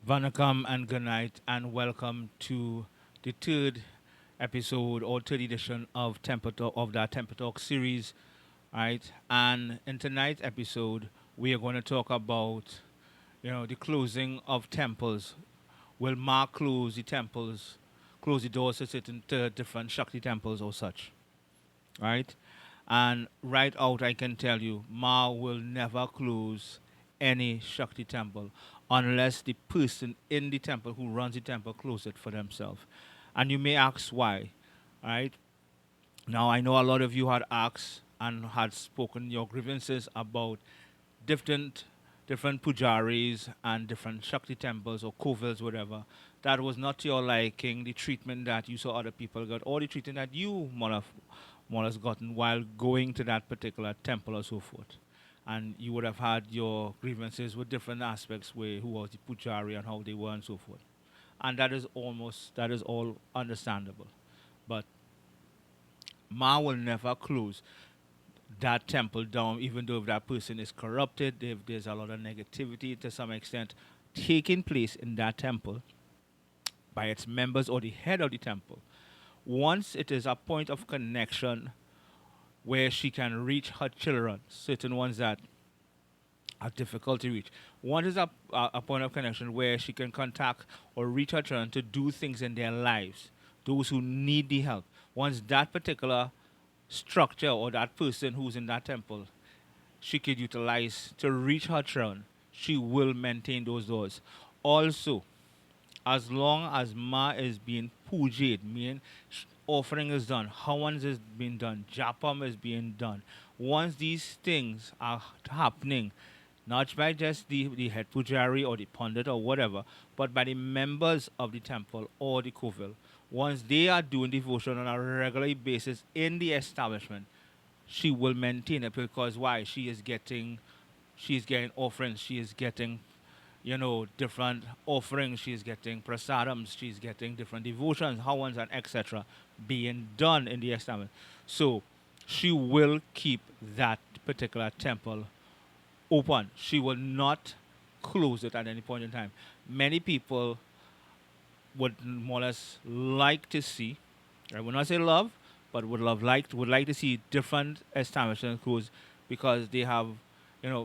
Vanakam and good night, and welcome to the third episode or third edition of Temple Talk of that Temple Talk series, right? And in tonight's episode, we are going to talk about the closing of temples. Will Ma close the temples, close the doors to certain different Shakti temples or such, right? And right out, I can tell you, Ma will never close any Shakti temple unless the person in the temple who runs the temple close it for themselves. And you may ask why, right? Now, I know a lot of you had asked and had spoken your grievances about different different pujaris and different Shakti temples or kovils, whatever. That was not to your liking, the treatment that you saw other people got, or the treatment that you more or less gotten while going to that particular temple or so forth. And you would have had your grievances with different aspects where who was the pujari and how they were and so forth. And that is all understandable. But Ma will never close that temple down, even though if that person is corrupted, if there's a lot of negativity to some extent taking place in that temple by its members or the head of the temple. Once it is a point of connection where she can reach her children, certain ones that are difficult to reach. One is a point of connection where she can contact or reach her children to do things in their lives, those who need the help. Once that particular structure or that person who's in that temple she could utilize to reach her throne, she will maintain those doors. Also, as long as Ma is being pujed, meaning offering is done, hawans is being done, japam is being done. Once these things are happening, not by just the head pujari or the pandit or whatever, but by the members of the temple or the kovil. Once they are doing devotion on a regular basis in the establishment, she will maintain it because why? She is getting offerings, she is getting different offerings, she is getting prasadams, she's getting different devotions, hawans and etc. being done in the establishment. So she will keep that particular temple open. She will not close it at any point in time. Many people would more or less like to see, I would not say love, but would like to see different establishments close because they have,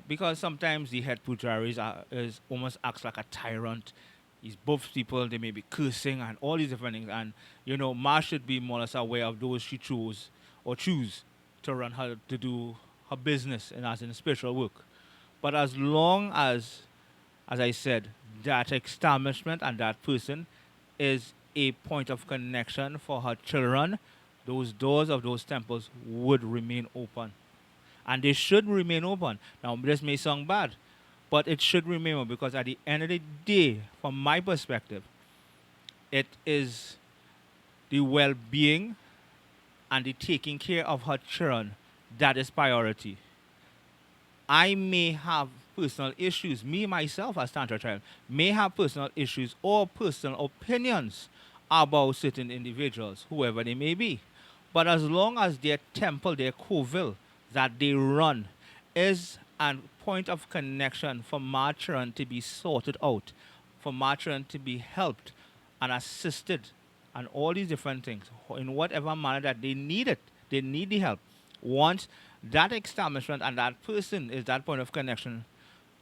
because sometimes the head pujaris is almost acts like a tyrant. He's both people, they may be cursing and all these different things. And, Ma should be more or less aware of those she chose or choose to run her, to do her business and as in spiritual work. But as I said, that establishment and that person is a point of connection for her children, those doors of those temples would remain open. And they should remain open. Now, this may sound bad, but it should remain open because at the end of the day, from my perspective, it is the well being and the taking care of her children that is priority. I may have personal issues, me myself as Tantra child, may have personal issues or personal opinions about certain individuals, whoever they may be. But as long as their temple, their kovil that they run is a point of connection for Matron to be sorted out, for Matron to be helped and assisted, and all these different things in whatever manner that they need it, they need the help. Once that establishment and that person is that point of connection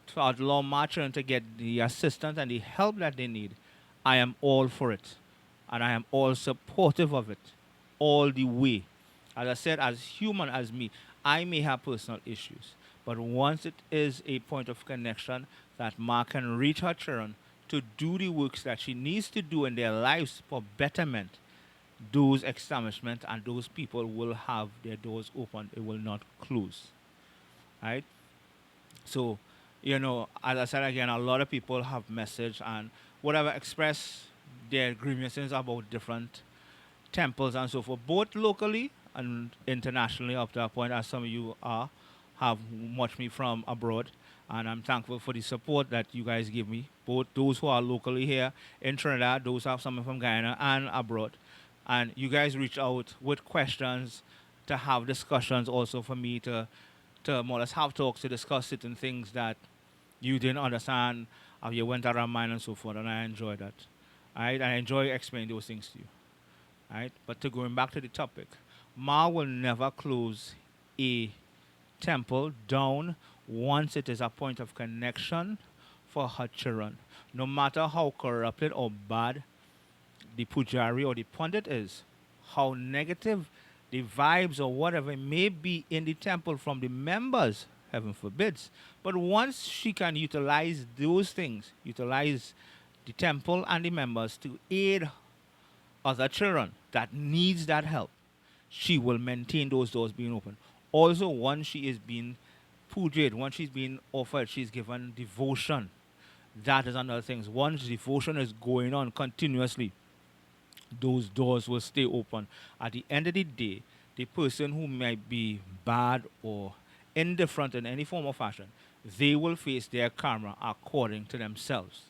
to allow Matron to get the assistance and the help that they need, I am all for it. And I am all supportive of it all the way. As I said, as human as me, I may have personal issues. But once it is a point of connection that Ma can reach her children to do the works that she needs to do in their lives for betterment, those establishments and those people will have their doors open. It will not close. Right? So, as I said again, a lot of people have messaged and whatever express their grievances about different temples and so forth, both locally and internationally, up to a point as some of you have watched me from abroad. And I'm thankful for the support that you guys give me, both those who are locally here in Trinidad, those who have someone from Guyana and abroad. And you guys reach out with questions to have discussions also for me to more or less have talks to discuss certain things that you didn't understand. You went out of mine and so forth, and I enjoy that. Right? I enjoy explaining those things to you. Right? But to going back to the topic, Ma will never close a temple down once it is a point of connection for her children. No matter how corrupted or bad the pujari or the pundit is, how negative the vibes or whatever may be in the temple from the members, heaven forbids. But once she can utilize those things, utilize the temple and the members to aid other children that needs that help, she will maintain those doors being open. Also, once she is being pujed, once she's being offered, she's given devotion. That is another thing. Once devotion is going on continuously, those doors will stay open. At the end of the day, the person who might be bad or indifferent in any form or fashion, they will face their karma according to themselves.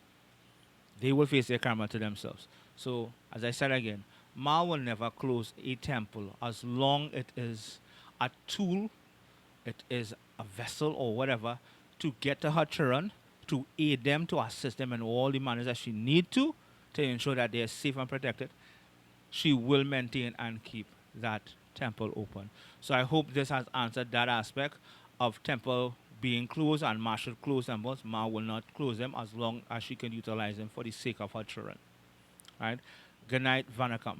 They will face their karma to themselves. So, as I said again, Ma will never close a temple as long it is a tool, it is a vessel or whatever to get to her children, to aid them, to assist them in all the manners that she need to ensure that they are safe and protected. She will maintain and keep that temple open. So I hope this has answered that aspect of temple being closed, and Ma should close them, but Ma will not close them as long as she can utilize them for the sake of her children. Right? Good night, Vanakam.